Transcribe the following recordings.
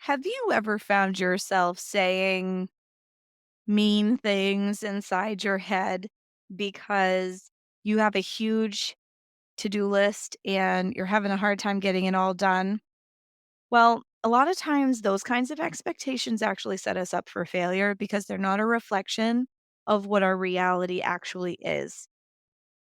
Have you ever found yourself saying mean things inside your head because you have a huge to-do list and you're having a hard time getting it all done? Well, a lot of times those kinds of expectations actually set us up for failure because they're not a reflection of what our reality actually is.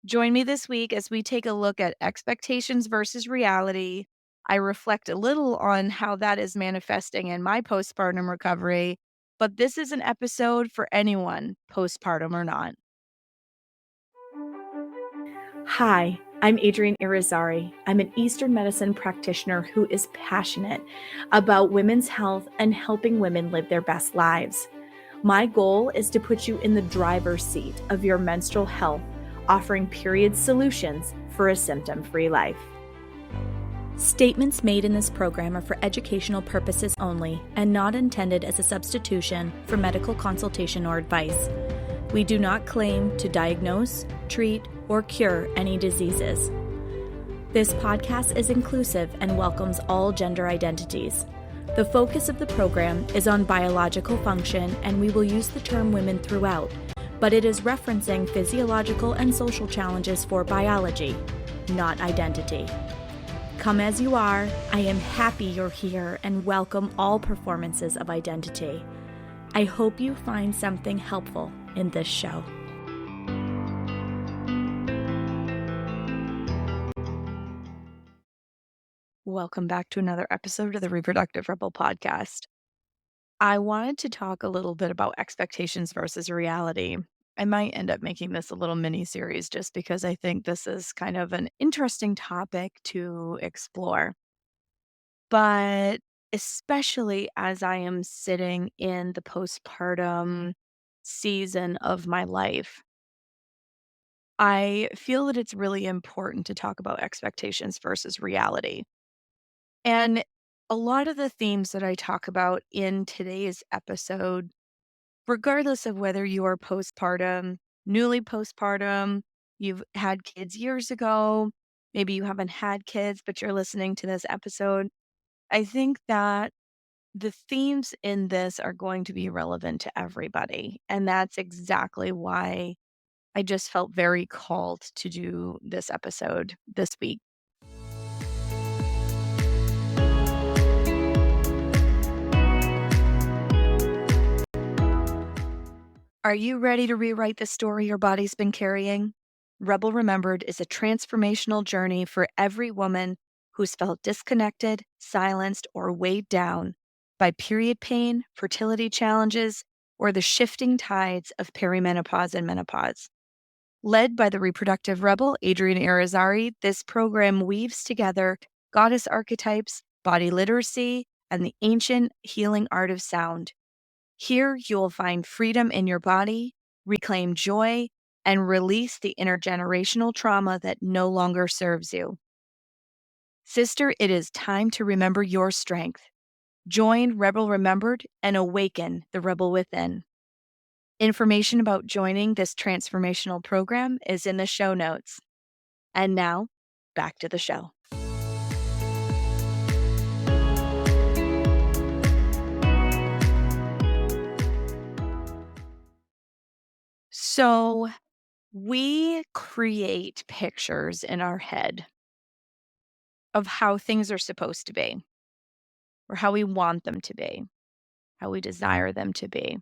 Join me this week as we take a look at expectations versus reality. I reflect a little on how that is manifesting in my postpartum recovery, but this is an episode for anyone, postpartum or not. Hi, I'm Adrienne Irizarry. I'm an Eastern medicine practitioner who is passionate about women's health and helping women live their best lives. My goal is to put you in the driver's seat of your menstrual health, offering period solutions for a symptom-free life. Statements made in this program are for educational purposes only and not intended as a substitution for medical consultation or advice. We do not claim to diagnose, treat, or cure any diseases. This podcast is inclusive and welcomes all gender identities. The focus of the program is on biological function, and we will use the term women throughout, but it is referencing physiological and social challenges for biology, not identity. Come as you are, I am happy you're here and welcome all performances of identity. I hope you find something helpful in this show. Welcome back to another episode of the Reproductive Rebel podcast. I wanted to talk a little bit about expectations versus reality. I might end up making this a little mini series just because I think this is kind of an interesting topic to explore. But especially as I am sitting in the postpartum season of my life, I feel that it's really important to talk about expectations versus reality. And a lot of the themes that I talk about in today's episode, regardless of whether you are postpartum, newly postpartum, you've had kids years ago, maybe you haven't had kids, but you're listening to this episode, I think that the themes in this are going to be relevant to everybody. And that's exactly why I just felt very called to do this episode this week. Are you ready to rewrite the story your body's been carrying? Rebel Remembered is a transformational journey for every woman who's felt disconnected, silenced, or weighed down by period pain, fertility challenges, or the shifting tides of perimenopause and menopause. Led by the reproductive rebel, Adrienne Irizarry, this program weaves together goddess archetypes, body literacy, and the ancient healing art of sound. Here, you will find freedom in your body, reclaim joy, and release the intergenerational trauma that no longer serves you. Sister, it is time to remember your strength. Join Rebel Remembered and awaken the rebel within. Information about joining this transformational program is in the show notes. And now, back to the show. So, we create pictures in our head of how things are supposed to be, or how we want them to be, how we desire them to be.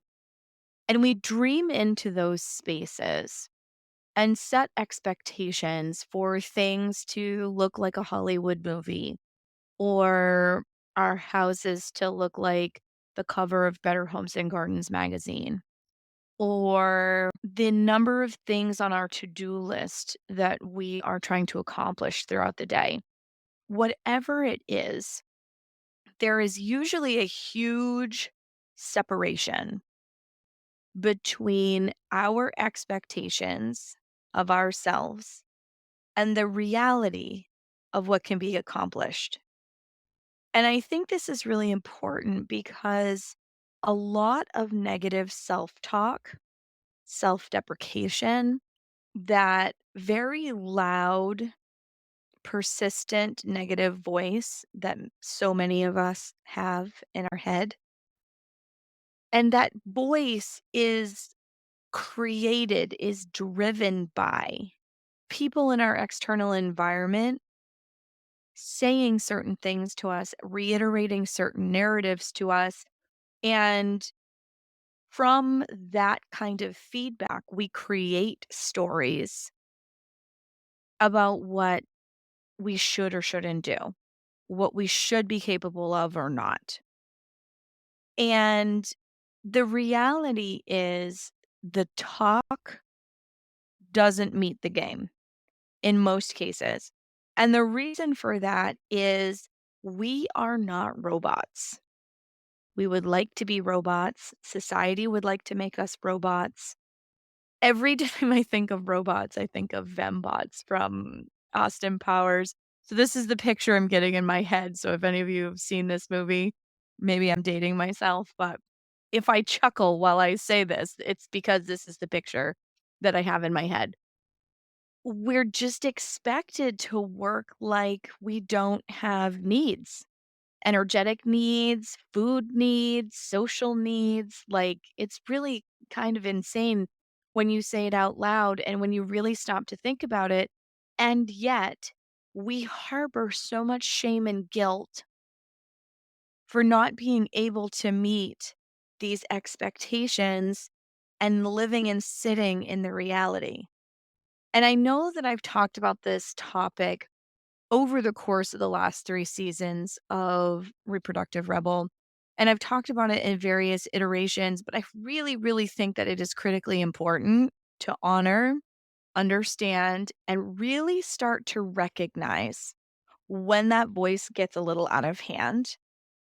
And we dream into those spaces and set expectations for things to look like a Hollywood movie or our houses to look like the cover of Better Homes and Gardens magazine or the number of things on our to-do list that we are trying to accomplish throughout the day. Whatever it is, there is usually a huge separation between our expectations of ourselves and the reality of what can be accomplished. And I think this is really important because a lot of negative self talk, self deprecation, that very loud persistent negative voice that so many of us have in our head. And that voice is driven by people in our external environment saying certain things to us, reiterating certain narratives to us. And from that kind of feedback, we create stories about what we should or shouldn't do, what we should be capable of or not. And the reality is the talk doesn't meet the game in most cases. And the reason for that is we are not robots. We would like to be robots. Society would like to make us robots. Every time I think of robots, I think of Fembots from Austin Powers. So this is the picture I'm getting in my head. So if any of you have seen this movie, maybe I'm dating myself, but if I chuckle while I say this, it's because this is the picture that I have in my head. We're just expected to work like we don't have needs. Energetic needs, food needs, social needs. Like, it's really kind of insane when you say it out loud and when you really stop to think about it. And yet, we harbor so much shame and guilt for not being able to meet these expectations and living and sitting in the reality. And I know that I've talked about this topic over the course of the last 3 seasons of Reproductive Rebel, and I've talked about it in various iterations, but I really, really think that it is critically important to honor, understand, and really start to recognize when that voice gets a little out of hand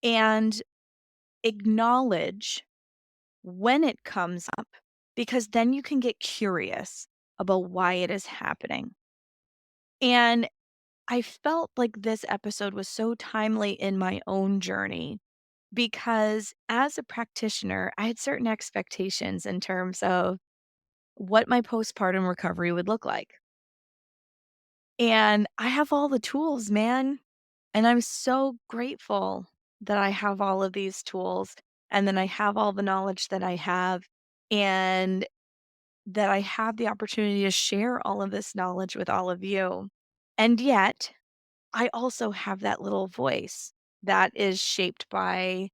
and acknowledge when it comes up, because then you can get curious about why it is happening. And I felt like this episode was so timely in my own journey because as a practitioner, I had certain expectations in terms of what my postpartum recovery would look like. And I have all the tools, man. And I'm so grateful that I have all of these tools and then I have all the knowledge that I have and that I have the opportunity to share all of this knowledge with all of you. And yet, I also have that little voice that is shaped by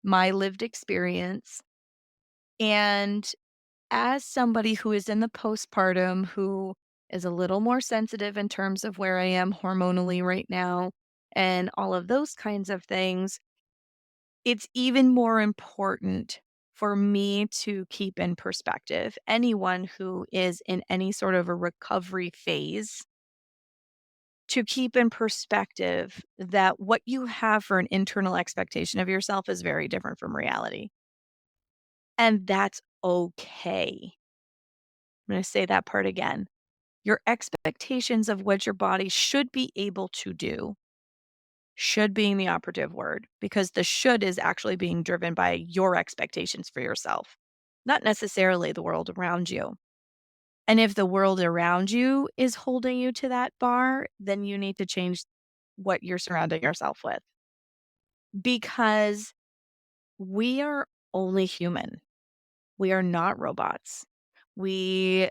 my lived experience. And as somebody who is in the postpartum, who is a little more sensitive in terms of where I am hormonally right now and all of those kinds of things, it's even more important for me to keep in perspective anyone who is in any sort of a recovery phase to keep in perspective that what you have for an internal expectation of yourself is very different from reality. And that's okay. I'm going to say that part again. Your expectations of what your body should be able to do, should being the operative word, because the should is actually being driven by your expectations for yourself, not necessarily the world around you. And if the world around you is holding you to that bar, then you need to change what you're surrounding yourself with because we are only human. We are not robots. We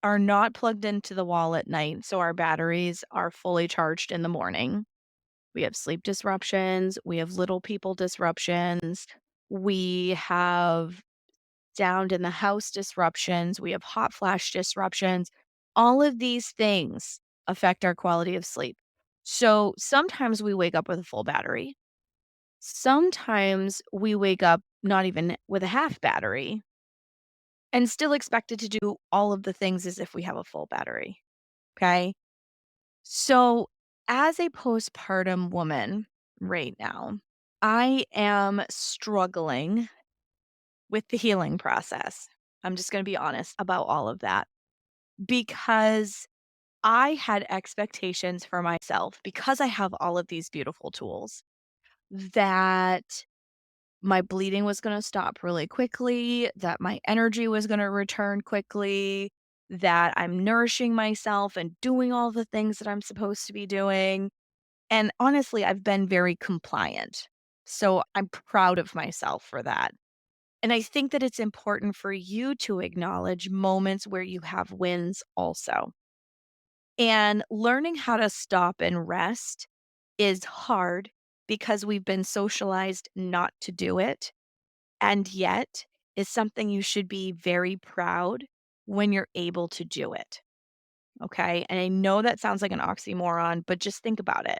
are not plugged into the wall at night, so our batteries are fully charged in the morning. We have sleep disruptions. We have little people disruptions. We have sound in the house disruptions. We have hot flash disruptions. All of these things affect our quality of sleep. So sometimes we wake up with a full battery. Sometimes we wake up not even with a half battery and still expected to do all of the things as if we have a full battery. Okay. So, as a postpartum woman right now, I am struggling with the healing process. I'm just going to be honest about all of that because I had expectations for myself because I have all of these beautiful tools that my bleeding was gonna stop really quickly, that my energy was gonna return quickly, that I'm nourishing myself and doing all the things that I'm supposed to be doing. And honestly, I've been very compliant. So I'm proud of myself for that. And I think that it's important for you to acknowledge moments where you have wins also. And learning how to stop and rest is hard because we've been socialized not to do it. And yet is something you should be very proud when you're able to do it. Okay. And I know that sounds like an oxymoron, but just think about it.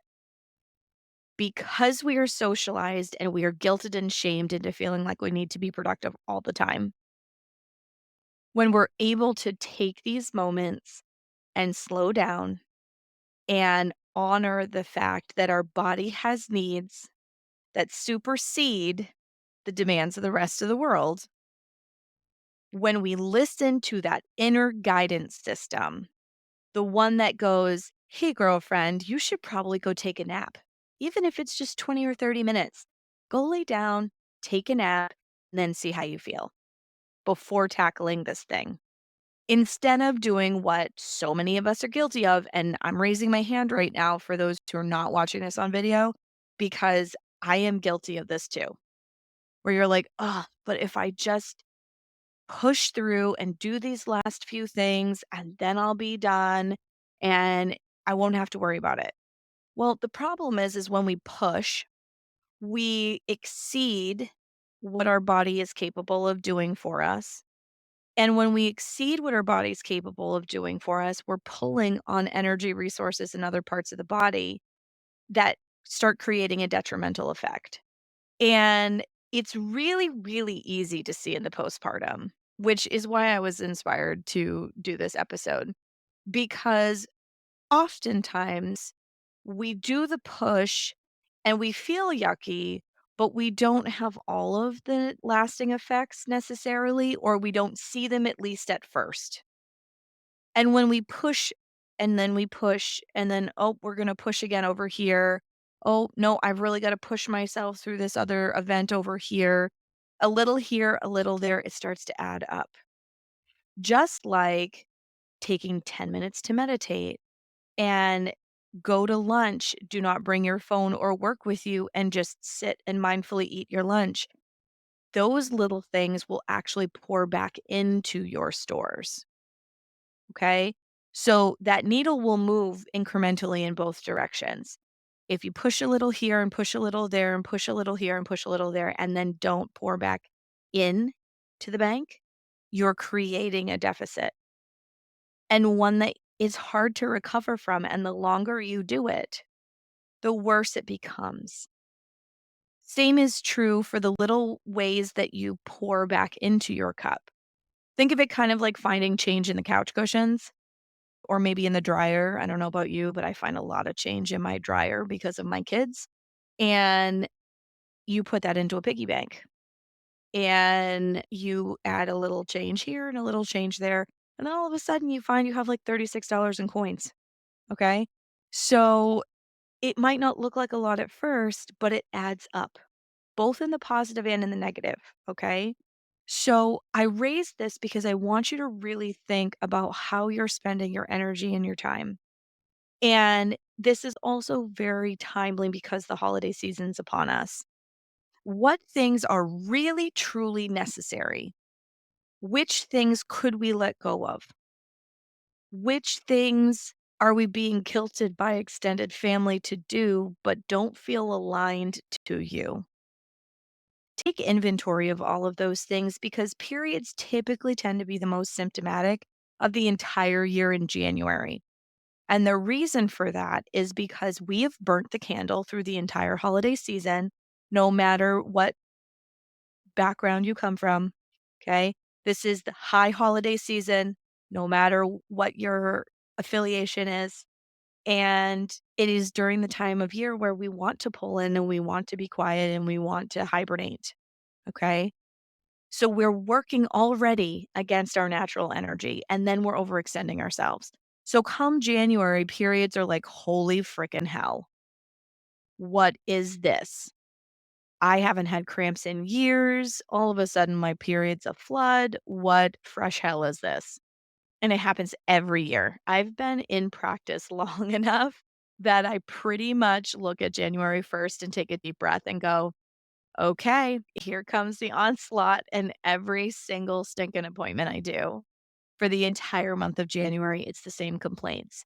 Because we are socialized and we are guilted and shamed into feeling like we need to be productive all the time, when we're able to take these moments and slow down and honor the fact that our body has needs that supersede the demands of the rest of the world, when we listen to that inner guidance system, the one that goes, "Hey, girlfriend, you should probably go take a nap, even if it's just 20 or 30 minutes. Go lay down, take a nap, and then see how you feel before tackling this thing." Instead of doing what so many of us are guilty of, and I'm raising my hand right now for those who are not watching this on video, because I am guilty of this too, where you're like, "Oh, but if I just push through and do these last few things and then I'll be done and I won't have to worry about it." Well, the problem is when we push, we exceed what our body is capable of doing for us. And when we exceed what our body's capable of doing for us, we're pulling on energy resources in other parts of the body that start creating a detrimental effect. And it's really, really easy to see in the postpartum, which is why I was inspired to do this episode, because oftentimes we do the push and we feel yucky, but we don't have all of the lasting effects necessarily, or we don't see them at least at first. And when we push and then we push and then, oh, we're going to push again over here. Oh, no, I've really got to push myself through this other event over here. A little here, a little there, it starts to add up. Just like taking 10 minutes to meditate and go to lunch, do not bring your phone or work with you and just sit and mindfully eat your lunch. Those little things will actually pour back into your stores. Okay. So that needle will move incrementally in both directions. If you push a little here and push a little there and push a little here and push a little there, and then don't pour back in to the bank, you're creating a deficit and one that is hard to recover from. And the longer you do it, the worse it becomes. Same is true for the little ways that you pour back into your cup. Think of it kind of like finding change in the couch cushions or maybe in the dryer. I don't know about you, but I find a lot of change in my dryer because of my kids. And you put that into a piggy bank and you add a little change here and a little change there. And then all of a sudden you find you have like $36 in coins. Okay. So it might not look like a lot at first, but it adds up, both in the positive and in the negative. Okay. So I raised this because I want you to really think about how you're spending your energy and your time. And this is also very timely because the holiday season's upon us. What things are really truly necessary? Which things could we let go of? Which things are we being guilted by extended family to do, but don't feel aligned to you? Take inventory of all of those things because periods typically tend to be the most symptomatic of the entire year in January. And the reason for that is because we have burnt the candle through the entire holiday season, no matter what background you come from. Okay. This is the high holiday season, no matter what your affiliation is. And it is during the time of year where we want to pull in and we want to be quiet and we want to hibernate. Okay. So we're working already against our natural energy and then we're overextending ourselves. So come January, periods are like, holy freaking hell. What is this? I haven't had cramps in years. All of a sudden, my period's a flood. What fresh hell is this? And it happens every year. I've been in practice long enough that I pretty much look at January 1st and take a deep breath and go, okay, here comes the onslaught. And every single stinking appointment I do for the entire month of January, it's the same complaints.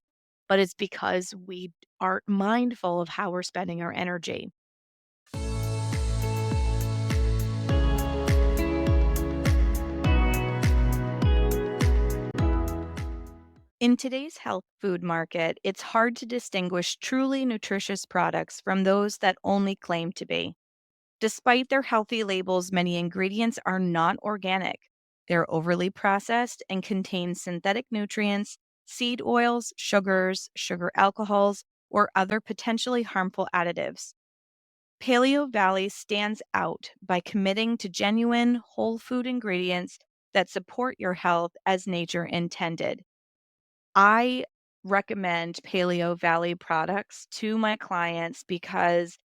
But it's because we aren't mindful of how we're spending our energy. In today's health food market, it's hard to distinguish truly nutritious products from those that only claim to be. Despite their healthy labels, many ingredients are not organic. They're overly processed and contain synthetic nutrients, seed oils, sugars, sugar alcohols, or other potentially harmful additives. Paleo Valley stands out by committing to genuine, whole food ingredients that support your health as nature intended. I recommend Paleo Valley products to my clients because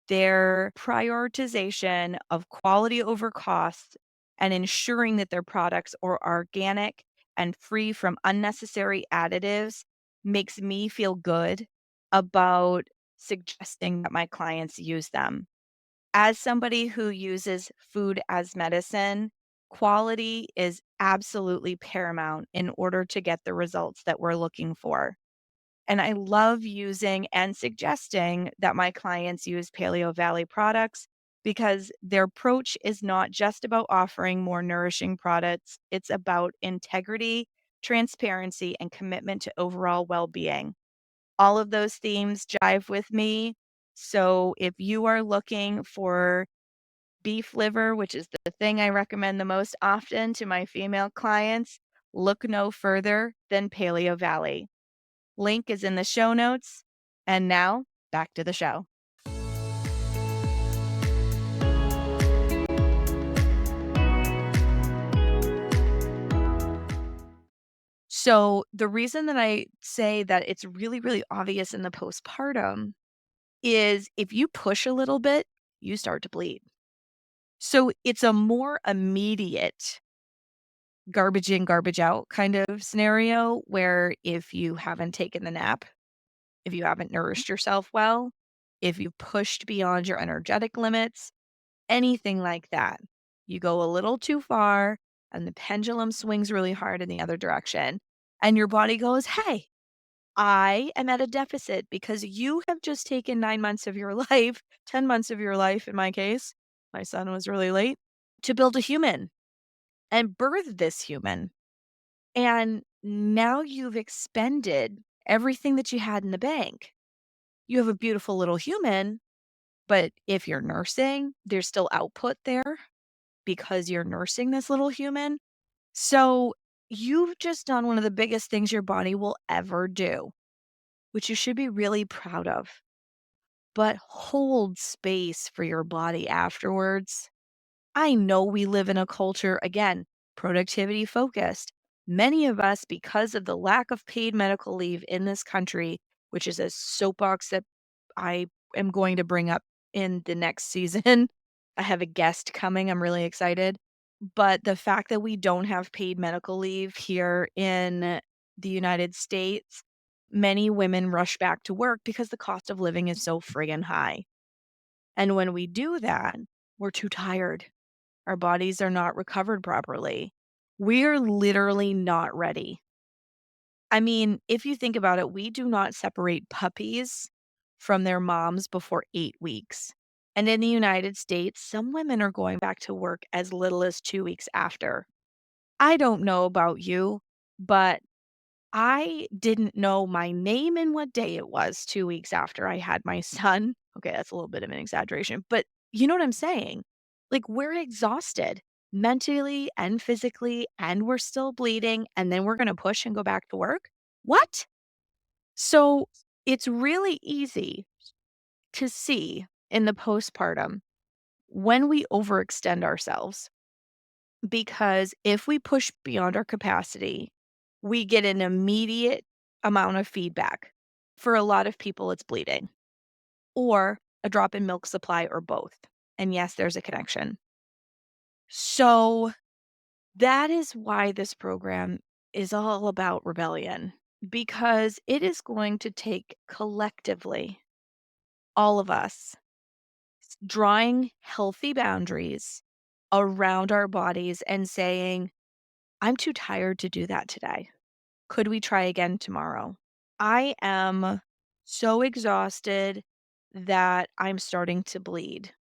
their prioritization of quality over cost and ensuring that their products are organic and free from unnecessary additives makes me feel good about suggesting that my clients use them. As somebody who uses food as medicine, quality is absolutely paramount in order to get the results that we're looking for. And I love using and suggesting that my clients use Paleo Valley products because their approach is not just about offering more nourishing products, it's about integrity, transparency, and commitment to overall well being. All of those themes jive with me. So if you are looking for beef liver, which is the thing I recommend the most often to my female clients, look no further than Paleo Valley. Link is in the show notes. And now back to the show. So, the reason that I say that it's really, really obvious in the postpartum is if you push a little bit, you start to bleed. So, it's a more immediate garbage in, garbage out kind of scenario where if you haven't taken the nap, if you haven't nourished yourself well, if you've pushed beyond your energetic limits, anything like that. You go a little too far and the pendulum swings really hard in the other direction. And your body goes, hey, I am at a deficit because you have just taken 9 months of your life, 10 months of your life in my case. My son was really late to build a human and birth this human. And now you've expended everything that you had in the bank. You have a beautiful little human, but if you're nursing, there's still output there because you're nursing this little human. So you've just done one of the biggest things your body will ever do, which you should be really proud of. But hold space for your body afterwards. I know we live in a culture, again, productivity focused. Many of us, because of the lack of paid medical leave in this country, which is a soapbox that I am going to bring up in the next season. I have a guest coming. I'm really excited. But the fact that we don't have paid medical leave here in the United States, many women rush back to work because the cost of living is so friggin' high. And when we do that, we're too tired. Our bodies are not recovered properly. We're literally not ready. I mean, if you think about it, we do not separate puppies from their moms before 8 weeks. And in the United States, some women are going back to work as little as 2 weeks after. I don't know about you, but I didn't know my name and what day it was 2 weeks after I had my son. Okay, that's a little bit of an exaggeration, but you know what I'm saying? Like, we're exhausted mentally and physically, and we're still bleeding, and then we're going to push and go back to work. What? So it's really easy to see in the postpartum when we overextend ourselves because if we push beyond our capacity, we get an immediate amount of feedback. For a lot of people, it's bleeding or a drop in milk supply or both. And yes, there's a connection. So that is why this program is all about rebellion because it is going to take collectively all of us drawing healthy boundaries around our bodies and saying, I'm too tired to do that today. Could we try again tomorrow? I am so exhausted that I'm starting to bleed.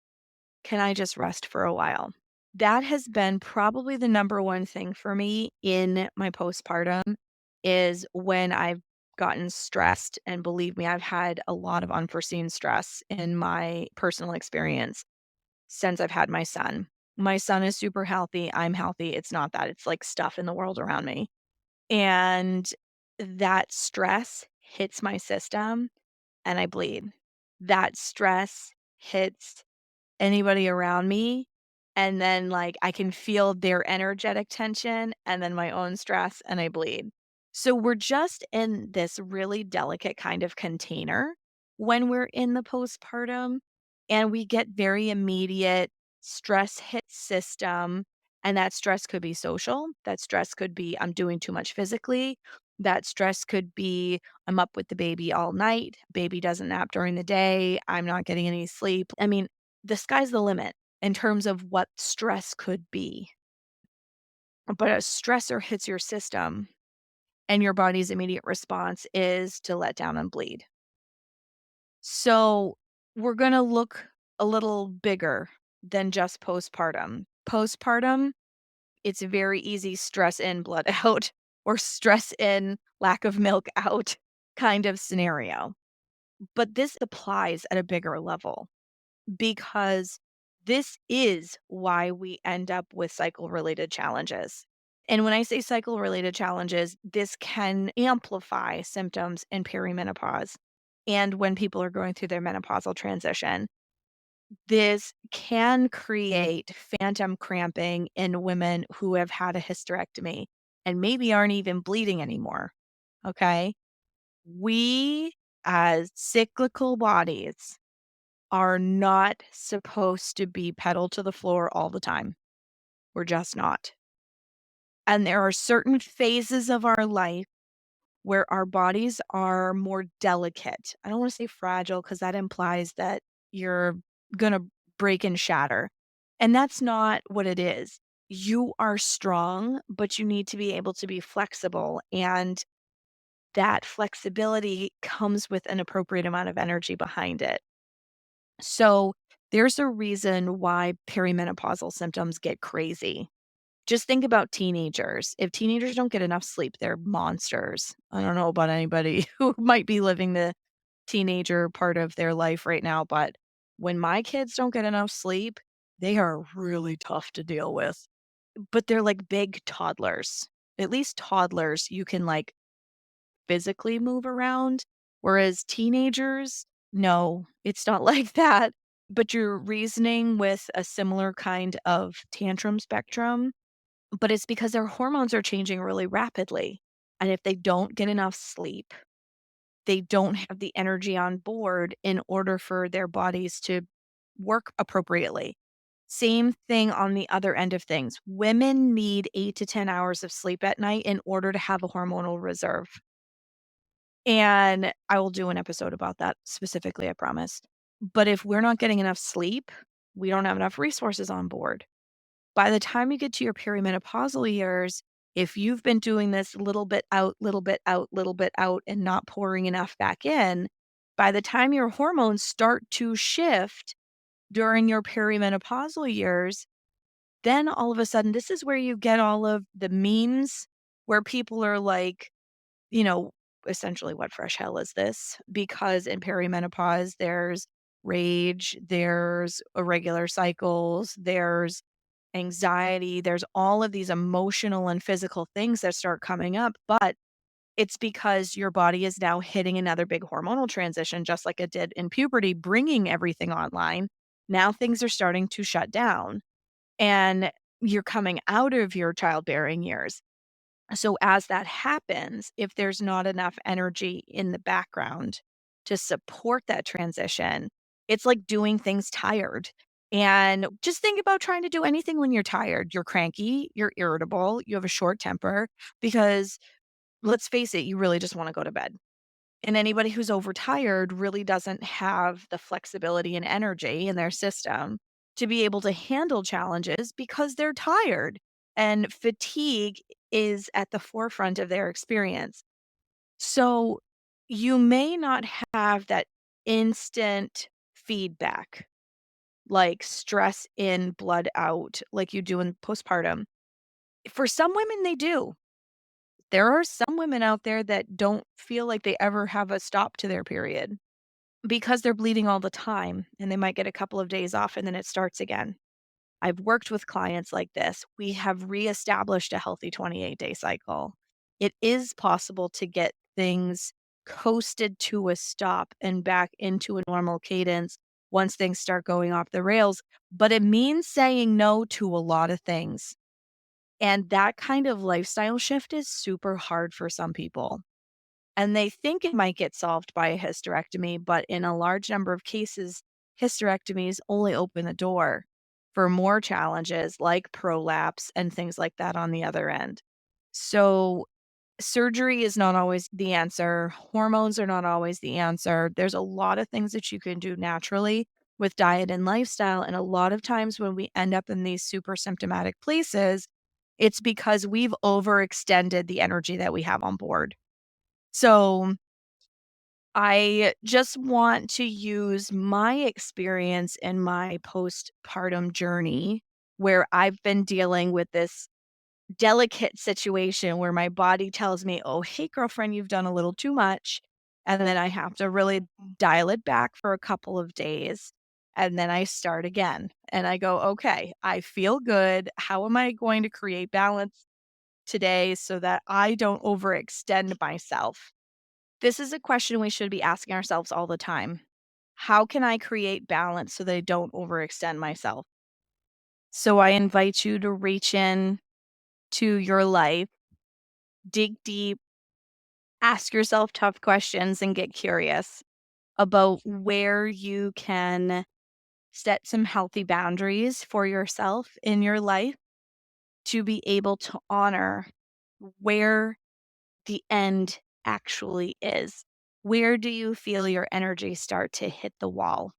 Can I just rest for a while? That has been probably the number one thing for me in my postpartum is when I've gotten stressed. And believe me, I've had a lot of unforeseen stress in my personal experience since I've had my son. My son is super healthy. I'm healthy. It's not that. It's like stuff in the world around me. And that stress hits my system and I bleed. That stress hits anybody around me, and then, like, I can feel their energetic tension and then my own stress, and I bleed. So we're just in this really delicate kind of container when we're in the postpartum, and we get very immediate stress hit system, and that stress could be social, that stress could be I'm doing too much physically, that stress could be I'm up with the baby all night, baby doesn't nap during the day, I'm not getting any sleep. I mean, the sky's the limit in terms of what stress could be. But a stressor hits your system, and your body's immediate response is to let down and bleed. So we're going to look a little bigger than just postpartum. Postpartum, it's very easy stress in, blood out, or stress in, lack of milk out kind of scenario. But this applies at a bigger level, because this is why we end up with cycle related challenges. And when I say cycle related challenges, this can amplify symptoms in perimenopause and when people are going through their menopausal transition. This can create phantom cramping in women who have had a hysterectomy and maybe aren't even bleeding anymore. Okay. We, as cyclical bodies, are not supposed to be pedal to the floor all the time. We're just not. And there are certain phases of our life where our bodies are more delicate. I don't want to say fragile because that implies that you're going to break and shatter. And that's not what it is. You are strong, but you need to be able to be flexible. And that flexibility comes with an appropriate amount of energy behind it. So there's a reason why perimenopausal symptoms get crazy. Just think about teenagers. If teenagers don't get enough sleep, they're monsters. I don't know about anybody who might be living the teenager part of their life right now, but when my kids don't get enough sleep, they are really tough to deal with. But they're like big toddlers. At least toddlers, you can like physically move around, whereas teenagers, no, it's not like that. But you're reasoning with a similar kind of tantrum spectrum, but it's because their hormones are changing really rapidly. And if they don't get enough sleep, they don't have the energy on board in order for their bodies to work appropriately. Same thing on the other end of things. Women need 8 to 10 hours of sleep at night in order to have a hormonal reserve. And I will do an episode about that specifically, I promise. But if we're not getting enough sleep, we don't have enough resources on board. By the time you get to your perimenopausal years, if you've been doing this little bit out, little bit out, little bit out, and not pouring enough back in, by the time your hormones start to shift during your perimenopausal years, then all of a sudden, this is where you get all of the memes where people are like, you know, essentially, what fresh hell is this? Because in perimenopause, there's rage, there's irregular cycles, there's anxiety, there's all of these emotional and physical things that start coming up. But it's because your body is now hitting another big hormonal transition, just like it did in puberty, bringing everything online. Now things are starting to shut down and you're coming out of your childbearing years. So as that happens, if there's not enough energy in the background to support that transition, it's like doing things tired. And just think about trying to do anything when you're tired. You're cranky, you're irritable, you have a short temper because let's face it, you really just want to go to bed. And anybody who's overtired really doesn't have the flexibility and energy in their system to be able to handle challenges because they're tired. And fatigue is at the forefront of their experience. So you may not have that instant feedback, like stress in, blood out, like you do in postpartum. For some women, they do. There are some women out there that don't feel like they ever have a stop to their period because they're bleeding all the time and they might get a couple of days off and then it starts again. I've worked with clients like this. We have reestablished a healthy 28-day cycle. It is possible to get things coasted to a stop and back into a normal cadence once things start going off the rails, but it means saying no to a lot of things. And that kind of lifestyle shift is super hard for some people. And they think it might get solved by a hysterectomy, but in a large number of cases, hysterectomies only open the door for more challenges like prolapse and things like that on the other end. So, surgery is not always the answer. Hormones are not always the answer. There's a lot of things that you can do naturally with diet and lifestyle. And a lot of times when we end up in these super symptomatic places, it's because we've overextended the energy that we have on board. So, I just want to use my experience in my postpartum journey where I've been dealing with this delicate situation where my body tells me, "Oh, hey, girlfriend, you've done a little too much." And then I have to really dial it back for a couple of days. And then I start again. And I go, "Okay, I feel good. How am I going to create balance today so that I don't overextend myself?" This is a question we should be asking ourselves all the time. How can I create balance so that I don't overextend myself? So I invite you to reach in to your life, dig deep, ask yourself tough questions, and get curious about where you can set some healthy boundaries for yourself in your life to be able to honor where the end actually is. Where do you feel your energy start to hit the wall?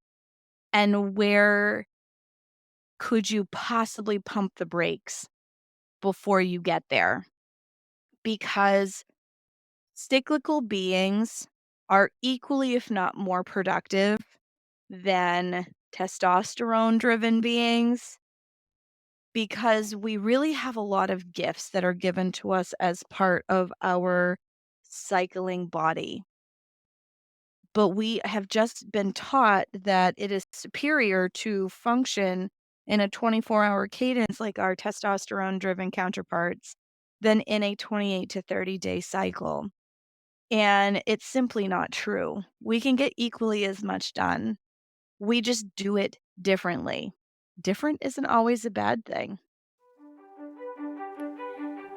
And where could you possibly pump the brakes before you get there? Because cyclical beings are equally, if not more productive than testosterone driven beings because we really have a lot of gifts that are given to us as part of our cycling body. But we have just been taught that it is superior to function in a 24-hour cadence like our testosterone-driven counterparts than in a 28 to 30-day cycle, and it's simply not true. We can get equally as much done. We just do it differently. Different isn't always a bad thing.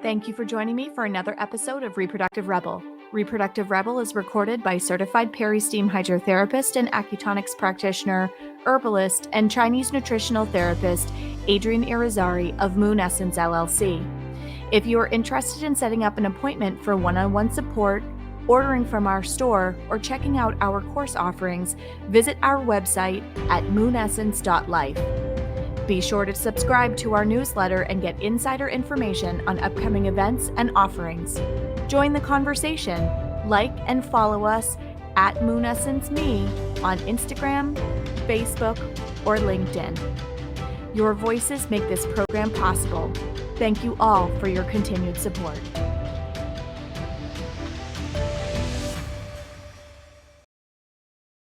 Thank you for joining me for another episode of Reproductive Rebel. Reproductive Rebel is recorded by certified peri-steam hydrotherapist and acutonics practitioner, herbalist, and Chinese nutritional therapist Adrienne Irizarry of Moon Essence LLC. If you are interested in setting up an appointment for one-on-one support, ordering from our store, or checking out our course offerings, visit our website at moonessence.life. Be sure to subscribe to our newsletter and get insider information on upcoming events and offerings. Join the conversation. Like and follow us at MoonEssenceMe on Instagram, Facebook, or LinkedIn. Your voices make this program possible. Thank you all for your continued support.